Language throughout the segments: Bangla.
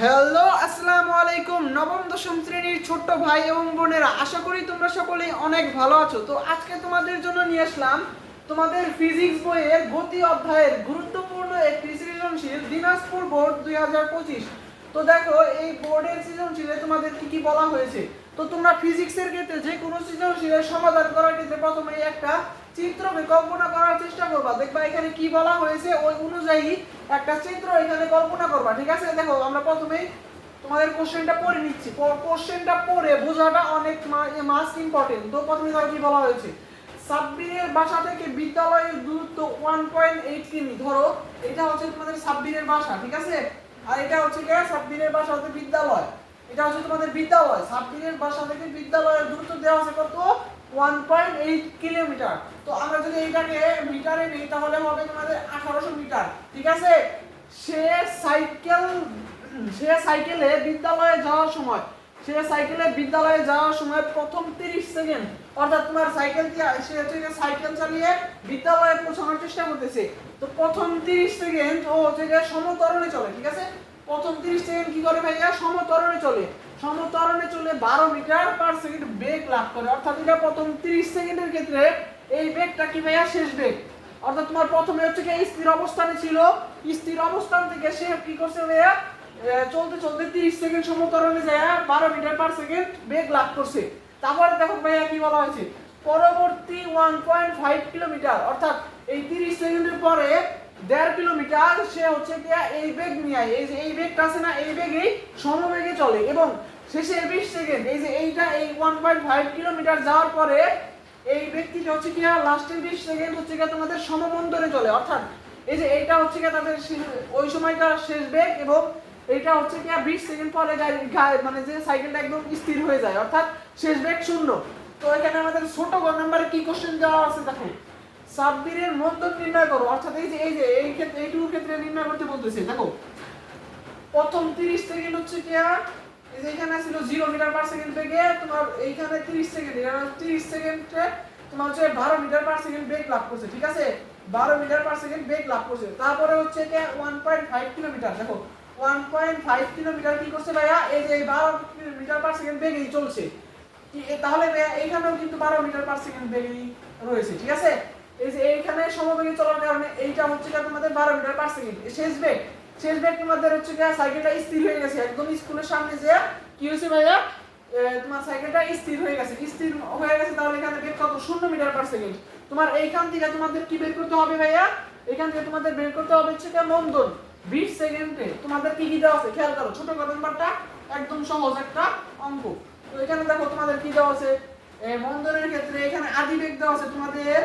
হ্যালো, আসসালামু আলাইকুম। নবম দশম শ্রেণীর ছোট্ট ভাই এবং বোনেরা, আশা করি তোমরা সকলেই অনেক ভালো আছো। তো আজকে তোমাদের জন্য নিয়ে আসলাম তোমাদের ফিজিক্স বইয়ের গতি অধ্যায়ের গুরুত্বপূর্ণ একটি সৃজনশীল, দিনাজপুর বোর্ড 2025। তো দেখো, এই বোর্ডের সৃজনশীলে তোমাদের কি কি বলা হয়েছে। তো তোমরা ফিজিক্সের ক্ষেত্রে যে কোনো সৃজনশীলের সমাধান করার ক্ষেত্রে প্রথমেই একটা চিত্র কল্পনা করার চেষ্টা করবা। দেখবা এখানে কি বলা হয়েছে, ওই অনুযায়ী একটা চিত্র এখানে কল্পনা করবা। ঠিক আছে, দেখো আমরা প্রথমেই তোমাদের কোশ্চেনটা পড়ে নিচ্ছি। কোশ্চেনটা পড়ে বোঝাটা অনেক মাস্ট ইম্পর্টেন্ট। তো প্রথমে ধরো কি বলা হয়েছে, সাব্বিরের বাসা থেকে বিদ্যালয়ের দূরত্ব 1.8 কিমি। ধরো এটা হচ্ছে তোমাদের সাব্বিরের বাসা, ঠিক আছে, আর এটা হচ্ছে কি সাব্বিরের বাসা হচ্ছে বিদ্যালয়। এটা হচ্ছে তোমাদের বিদ্যালয়। সাব্বিরের বাসা থেকে বিদ্যালয়ের দূরত্ব দেওয়া আছে কত, 1.8 কিলোমিটার। তো আমরা যদি এইটাকে মিটারে নিই তাহলে হবে তোমাদের 1800 মিটার। ঠিক আছে, সে সাইকেলে বিদ্যালয়ে যাওয়ার সময় প্রথম 30 সেকেন্ড, অর্থাৎ তোমার সাইকেল দিয়ে সে হচ্ছে সাইকেল চালিয়ে বিদ্যালয়ে পৌঁছানোর চেষ্টা করতেছে। তো প্রথম 30 সেকেন্ড ও হচ্ছে সমতরণে চলে। ঠিক আছে, প্রথম 30 সেকেন্ড কি করে ভাইয়া, সমতরণে চলে। 12 মিটার পার সেকেন্ড বেগ লাভ করে। অর্থাৎ এটা প্রথম 30 সেকেন্ডের ক্ষেত্রে এই বেগটা কি ভাইয়া, শেষ বেগ। অর্থাৎ তোমার প্রথমে হচ্ছে কি স্থির অবস্থানে ছিল, স্থির অবস্থান থেকে সে কি করছে ভাইয়া, চলতে চলতে 30 সেকেন্ড সমতরণে যায় 12 মিটার পার সেকেন্ড বেগ লাভ করছে। তারপরে দেখো ভাইয়া কি বলা হয়েছে, পরবর্তী 1.5 কিলোমিটার, অর্থাৎ এই 30 সেকেন্ডের পরে 1.5 কিলোমিটার সে হচ্ছে কি এই বেগ নিয়ে, এই যে এই বেগটা আছে না, এই বেগেই সমবেগে চলে। এবং শেষে 20 সেকেন্ড, এই যে এইটা এই 1.5 কিলোমিটার যাওয়ার পরে এই ব্যক্তিটা হচ্ছে কি লাস্টের 20 সেকেন্ড হচ্ছে কি তোমাদের সমমন্দরে চলে। অর্থাৎ এই যে এইটা হচ্ছে কি তাদের ওই সময়কার শেষ বেগ, এবং এটা হচ্ছে কি 20 সেকেন্ড পরে মানে যে সাইকেলটা একদম স্থির হয়ে যায়, অর্থাৎ শেষ বেগ 0। তো এখানে আমাদের ছোট গ নাম্বারে কি কোশ্চেন দেওয়া আছে দেখো, সাব্বিরের মন্দন নির্ণয় করো। অর্থাৎ এই ক্ষেত্রে এইটুকুর ক্ষেত্রে নির্ণয় করতে বলতেছে। দেখো প্রথম 30 সেকেন্ড হচ্ছে কি এই যে এখানে ছিল 0 মিটার পার সেকেন্ড বেগে, তোমার এইখানে 30 সেকেন্ড, এখানে 30 সেকেন্ডে তোমার হচ্ছে 12 মিটার পার সেকেন্ড বেগ লাভ করছে। ঠিক আছে, 12 মিটার পার সেকেন্ড বেগ লাভ করছে। তারপরে হচ্ছে কি 1.5 কিলোমিটার, দেখো 1.5 কিলোমিটার কি করছে ভাইয়া, এই যে 12 মিটার পার সেকেন্ড বেগেই চলছে। তাহলে এইখানেও কিন্তু 12 মিটার পার সেকেন্ড বেগেই রয়েছে। ঠিক আছে, এই যে এইখানে সমবেগে চলার কারণে এইটা হচ্ছে তোমাদের 12 মিটার পার সেকেন্ড শেষ বেগ তোমাদের হচ্ছে সাইকেলটা স্থির হয়ে গেছে। একদম স্কুলের সামনে যে কি হয়েছে ভাইয়া, তোমার সাইকেলটা স্থির হয়ে গেছে। তাহলে এখানে বেগ কত, 0 মিটার পার সেকেন্ড। তোমার এইখান থেকে তোমাদের কি বের করতে হবে ভাইয়া, এখান থেকে তোমাদের বের করতে হবে হচ্ছে মন্দন 20 সেকেন্ডে। তোমাদের কি কি দেওয়া আছে খেয়াল করো, ছোট নাম্বারটা একদম সহজ একটা অঙ্ক। তো এখানে দেখো তোমাদের কি দেওয়া আছে, মন্দনের ক্ষেত্রে এখানে আদি বেগ দেওয়া আছে তোমাদের,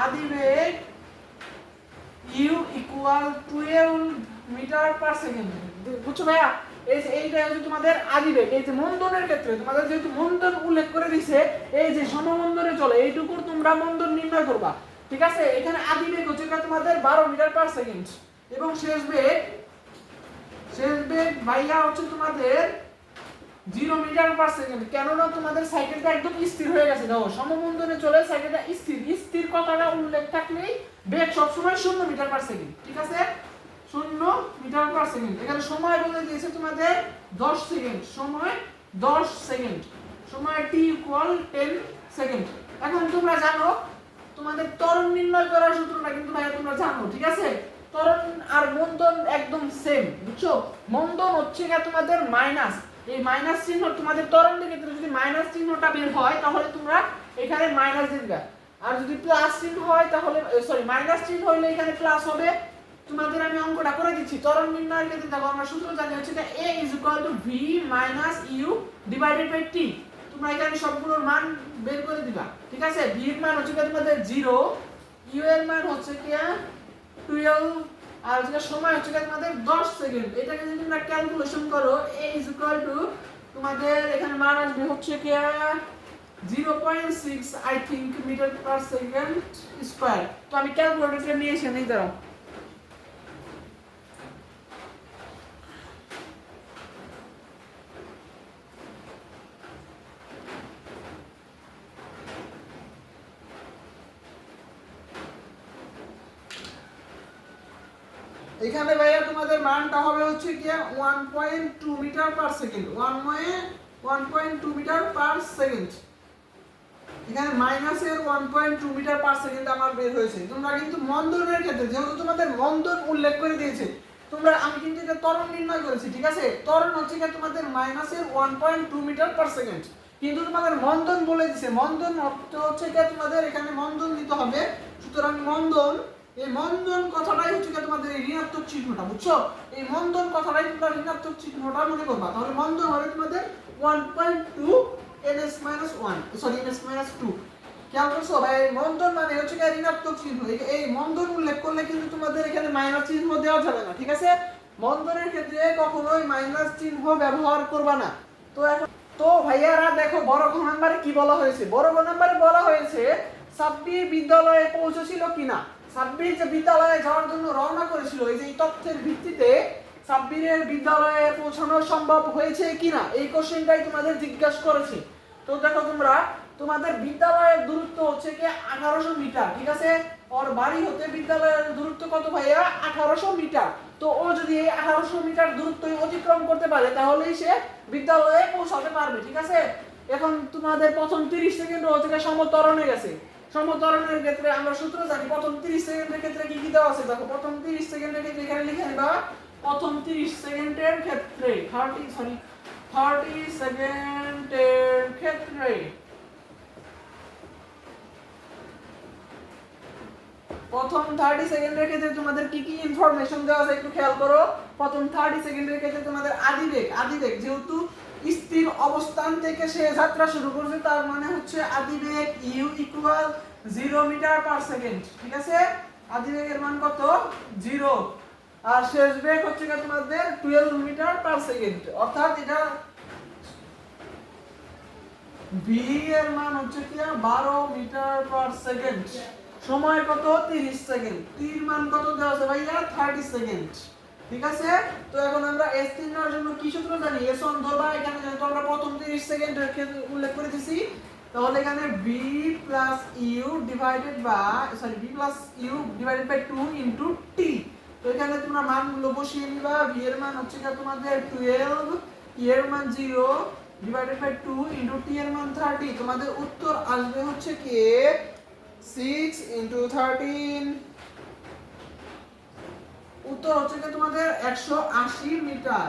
আদি বেগ u equal 12 metre per second. বুঝছো ভাইয়া, এই যে এইটা হচ্ছে তোমাদের আদি বেগ। এই যে মন্দনের ক্ষেত্রে তোমাদের যেহেতু মন্দন উল্লেখ করে দিছে, এই যে সমমন্দনে চলে এইটুকু তোমরা মন্দন নির্ণয় করবা। ঠিক আছে, এখানে আদি বেগ হচ্ছে তোমাদের 12 মিটার পার সেকেন্ড, এবং শেষ বেগ ভাইয়া হচ্ছে তোমাদের 0 মিটার পার সেকেন্ড। কেননা তোমাদের সাইকেলটা একদম স্থির হয়ে গেছে। দেখো সমমন্দনে চলে সাইকেলটা স্থির কথাটা উল্লেখ থাকলেই বেগ সবসময় 0 মিটার পার সেকেন্ড। ঠিক আছে, 0 মিটার পার সেকেন্ড। এখানে সময় বলে দিয়েছে তোমাদের 10 সেকেন্ড, সময় 10 সেকেন্ড, সময় t ইকুয়াল 10 সেকেন্ড। এখন তোমরা জানো তোমাদের ত্বরণ নির্ণয় করার সূত্রটা কিন্তু ভাই তোমরা জানো। ঠিক আছে, ত্বরণ আর মন্দন একদম সেম, বুঝছো। মন্দন হচ্ছে তোমাদের মাইনাস, এই মাইনাস চিহ্ন তোমাদের ত্বরণের ক্ষেত্রে যদি মাইনাস চিহ্নটা বের হয় তাহলে তোমরা এখানে মাইনাস দিবা, আর যদি প্লাস চিহ্ন হয় তাহলে মাইনাস চিহ্ন হইলে এখানে প্লাস হবে। তোমাদের আমি অঙ্কটা করে দিচ্ছি। ত্বরণ নির্ণয়ের ক্ষেত্রে দেখো আমরা সূত্র জানি হচ্ছে a v u divided by t। তোমরা এখানে সবগুলোর মান বের করে দিবা। ঠিক আছে, v এর মান হচ্ছে তোমাদের 0, u এর মান হচ্ছে কি 12, আর যেটা সময় হচ্ছে তোমাদের 10 সেকেন্ড। এটাকে যদি তোমরা ক্যালকুলেশন করো, a তোমাদের এখানে মান আসবে হচ্ছে কি 0.6 I think metre per second square. তো আমি ক্যালকুলেটরটা নিয়ে এসে নেই, দাঁড়াও। এখানে ভাইয়া তোমাদের মানটা হবে হচ্ছে কি 1.2 metre per second 1.2 metre per second. এখানে মাইনাসের 1.2 মিটার পার সেকেন্ড আমার বের হয়েছে। তোমরা কিন্তু মন্দনের ক্ষেত্রে যেহেতু তোমাদের মন্দন উল্লেখ করে দিয়েছে, তোমরা আমি কিন্তু এটা ত্বরণ নির্ণয় করেছি, ঠিক আছে? ত্বরণ হচ্ছে কি তোমাদের মাইনাসের 1.2 মিটার পার সেকেন্ড, কিন্তু তোমাদের মন্দন বলে দিয়েছে। মন্দন হচ্ছে কি তোমাদের এখানে মন্দন দিতে হবে। সুতরাং মন্দন, এই মন্দন কথাটাই হচ্ছে কি তোমাদের এই ঋণাত্মক চিহ্নটা, বুঝছো? এই মন্দন কথাটাই তোমরা ঋণাত্মক চিহ্নটা মনে করবা। তাহলে মন্দন হবে তোমাদের 1.2 ns-1 সরি ns-2। খেয়াল করছো ভাই, মন্দন মানে হচ্ছে কি ঋণাত্মক চিহ্ন। এই মন্দন উল্লেখ করলে কিন্তু তোমাদের এখানে মাইনাস চিহ্ন দেওয়া যাবে না, ঠিক আছে? মন্দনের ক্ষেত্রে কখনোই মাইনাস চিহ্ন ব্যবহার করবা না। তো এখন তো ভাইয়ারা দেখো বড় ঘ নম্বরে কি বলা হয়েছে। বড় ঘ নম্বরে বলা হয়েছে সাব্বির বিদ্যালয়ে পৌঁছেছিল কিনা। সাব্বির যে বিদ্যালয়ে যাওয়ার জন্য রওনা করেছিল, এই যে এই তথ্যের ভিত্তিতে সাব্বিরের বিদ্যালয়ে পৌঁছানো সম্ভব হয়েছে কিনা, এই কোশ্চেনটাই তোমাদের জিজ্ঞাসা করেছে। তো দেখো তোমরা, তোমাদের বিদ্যালয়ের দূরত্ব হচ্ছে কি 1800 মিটার, ঠিক আছে? ওর বাড়ি হতে বিদ্যালয়ের দূরত্ব কত ভাইয়া? 1800 মিটার। তো ও যদি এই 1800 মিটার দূরত্ব অতিক্রম করতে পারে তাহলেই সে বিদ্যালয়ে পৌঁছাতে পারবে, ঠিক আছে? এখন তোমাদের প্রথম 30 সেকেন্ড হচ্ছে সমতরণে গেছে। সমতরণের ক্ষেত্রে আমরা সূত্র জানি, প্রথম 30 সেকেন্ডের ক্ষেত্রে কি কি দেওয়া আছে দেখো। প্রথম 30 সেকেন্ডের ক্ষেত্রে এখানে লিখে নিবা, প্রথম 30 সেকেন্ডের ক্ষেত্রে 30 সেকেন্ডের ক্ষেত্রে প্রথম 30 সেকেন্ডের ক্ষেত্রে তোমাদের কি কি ইনফরমেশন দেওয়া আছে একটু খেয়াল করো। প্রথম 30 সেকেন্ডের ক্ষেত্রে তোমাদের আদিবেগ যেহেতু স্থির অবস্থান থেকে সে যাত্রা শুরু করছে, তার মানে হচ্ছে আদিবেগ u equal 0 metre per second, ঠিক আছে? আদিবেগের মান কত? 0। আর শেষ বেগ হচ্ছে তোমাদের 12 মিটার পার সেকেন্ড, অর্থাৎ এটা v এর মান হচ্ছে কি 12 মিটার পার সেকেন্ড। সময় কত? 30 সেকেন্ড। টির মান কত দেওয়া আছে ভাইয়া? 30 সেকেন্ড, ঠিক আছে? তো এখন আমরা s নির্ণয়ের জন্য কি সূত্র জানি? s1 ধরবা। এখানে যেহেতু আমরা প্রথম 30 সেকেন্ডের ক্ষেত্রে উল্লেখ করে দিয়েছি, তাহলে এখানে v u divided by 2 into t। তো এখানে তোমরা মানগুলো বসিয়ে নিবা। v এর মান হচ্ছে তোমাদের 12, e এর মান 0 ডিভাইডেড বাই 2 ইনটু t এর মান 30। তোমাদের উত্তর আসবে হচ্ছে কি 6 ইনটু 13, উত্তর হচ্ছে কি তোমাদের 180 মিটার।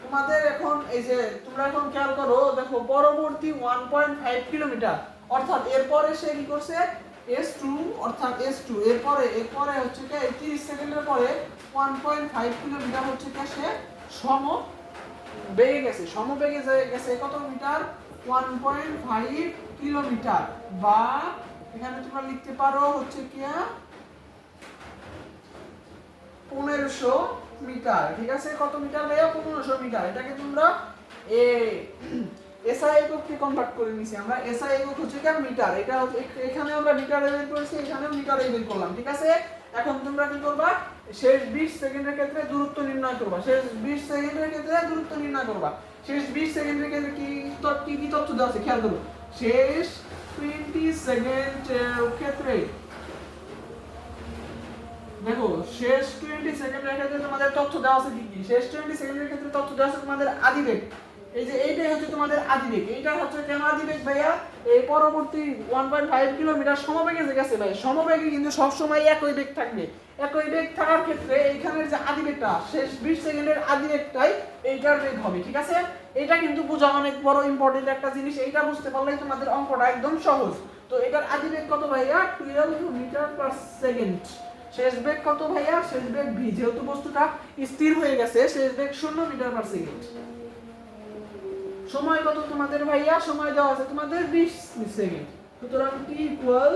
তোমাদের এখন এই যে তোমরা এখন খেয়াল করো, দেখো পরবর্তী 1.5 কিলোমিটার, অর্থাৎ এরপরে সে কি করছে? s2, অর্থাৎ s2 এরপরে হচ্ছে কি 30 সেকেন্ডের পরে 1.5 কিলোমিটার হচ্ছে কি সে সমবেগে গেছে কত মিটার? 1.5 কিলোমিটার, বা এখানে তোমরা লিখতে পারো হচ্ছে কি 1500 মিটার, ঠিক আছে? কত মিটার ভাইয়া? 1500 মিটার। এটাকে তোমরা এসআই এককে কনভার্ট করে নিছি আমরা। এসআই একক হচ্ছে কি মিটার। এটা এখানে আমরা মিটারে বের করেছি, এখানেও মিটারে বের করলাম, ঠিক আছে? এখন তোমরা কি করবা? শেষ 20 সেকেন্ডের ক্ষেত্রে দূরত্ব নির্ণয় করবা। শেষ 20 সেকেন্ডের ক্ষেত্রে দূরত্ব নির্ণয় করবা। শেষ 20 সেকেন্ডের ক্ষেত্রে কি তথ্য দেওয়া আছে খেয়াল করো। শেষ 20 সেকেন্ডের ক্ষেত্রে দেখো, শেষ 20 সেকেন্ডের ক্ষেত্রে তোমাদের তথ্য দেওয়া আছে কি? শেষ 20 সেকেন্ডের ক্ষেত্রে তথ্য দেওয়া আছে তোমাদের আদিবেগ। এই যে এইটাই হচ্ছে তোমাদের আদিবেগ। এইটা হচ্ছে কেন আদিবেগ ভাইয়া? এই পরবর্তী 1.5 কিলোমিটার সমবেগে গেছে ভাই। সমবেগে কিন্তু সব সময় একই বেগ থাকবে। একই বেগ থাকার ক্ষেত্রে এইখানের যে আদিবেগটা, শেষ 20 সেকেন্ডের আদিবেগটাই এইটার বেগ হবে, ঠিক আছে? এটা কিন্তু বোঝা অনেক বড় ইম্পর্টেন্ট একটা জিনিস। এইটা বুঝতে পারলেই তোমাদের অঙ্কটা একদম সহজ। তো এটার আদিবেগ কত ভাইয়া? 12 মিটার পার সেকেন্ড। শেষ বেগ কত ভাইয়া? শেষ বেগ v, যেহেতু বস্তুটা স্থির হয়ে গেছে, শেষ বেগ 0 মিটার পার সেকেন্ড। সময় কত তোমাদের ভাইয়া? সময় দেওয়া আছে তোমাদের 20 সেকেন্ড। সুতরাং t ইকুয়াল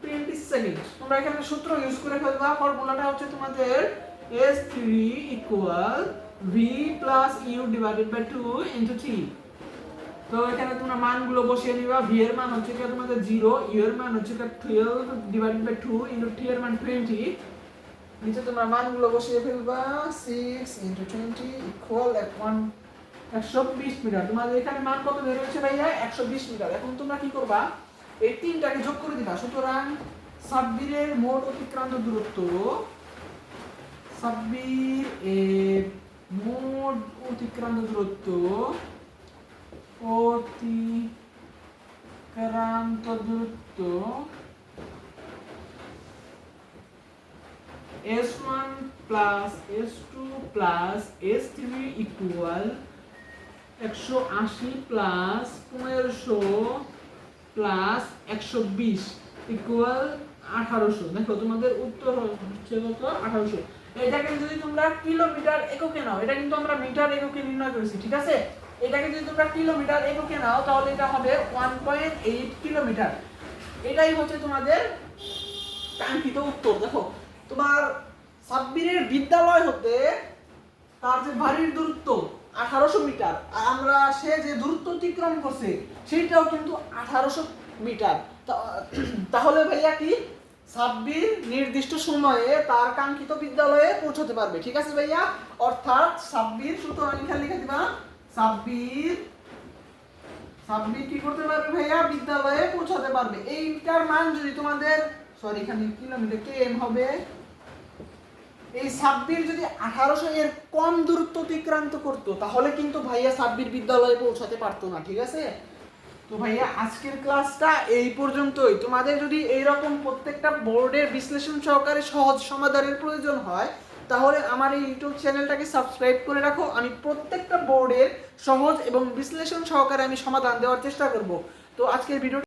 20 সেকেন্ড। তোমরা এখানে সূত্র ইউজ করে ফেলবা। ফর্মুলাটা হচ্ছে তোমাদের s3 equal v plus u divided by 2 into t। তো এখানে তোমরা মানগুলো বসিয়ে নিবা। v এর মান হচ্ছে কি তোমাদের 0, u এর মান হচ্ছে 12 ডিভাইডেড বাই 2 ইনটু t এর মান 20। নিচে তোমরা মানগুলো বসিয়ে ফেলবা। 6 ইনটু 20 ইকুয়াল 120 মিটার। তোমাদের এখানে মান কত বের হয়েছে ভাইয়া? 120 মিটার। এখন তোমরা কি করবা? এই তিনটাকে যোগ করে দিবা। সুতরাং সাব্বিরের মোট অতিক্রান্ত দূরত্ব সাব্বির এর মোট অতিক্রান্ত দূরত্ব S1 plus S2 plus S3 equal 180 plus 1500 plus 120 equal 1800। দেখো তোমাদের উত্তর হচ্ছে কত? 1800। এটাকে যদি তোমরা কিলোমিটার এককে নাও, এটা কিন্তু আমরা মিটার এককে নির্ণয় করেছি, ঠিক আছে? এটাকে যদি তোমরা কিলোমিটার এককে নাও তাহলে এটা হবে 1.8 কিলোমিটার। এটাই হচ্ছে তোমাদের কাঙ্ক্ষিত উত্তর। দেখো তোমার সাব্বিরের বিদ্যালয় হতে তার যে বাড়ির দূরত্ব 1800 মিটার, আর আমরা সে যে দূরত্ব অতিক্রম করছে সেটাও কিন্তু 1800 মিটার। তাহলে ভাইয়া কি সাব্বির নির্দিষ্ট সময়ে তার কাঙ্ক্ষিত বিদ্যালয়ে পৌঁছতে পারবে, ঠিক আছে ভাইয়া? অর্থাৎ সাব্বির, সুতরাং এখানে লিখে দিবা সাব্বির কি করতে পারবে ভাইয়া? বিদ্যালয়ে পৌঁছাতে পারবে। এইটার মান যদি তোমাদের এখানে কিলোমিটার কেএম হবে। এই সাব্বির যদি 1800 এর কম দূরত্ব অতিক্রান্ত করতো তাহলে কিন্তু ভাইয়া সাব্বির বিদ্যালয়ে পৌঁছাতে পারতো না, ঠিক আছে? তো ভাইয়া আজকের ক্লাসটা এই পর্যন্তই। তোমাদের যদি এইরকম প্রত্যেকটা বোর্ডের বিশ্লেষণ সহকারে সহজ সমাধানের প্রয়োজন হয় তাহলে আমার এই ইউটিউব চ্যানেলটাকে সাবস্ক্রাইব করে রাখো। আমি প্রত্যেকটা বোর্ডের সহজ এবং বিশ্লেষণ সহকারে আমি সমাধান দেওয়ার চেষ্টা করব। তো আজকের ভিডিওটা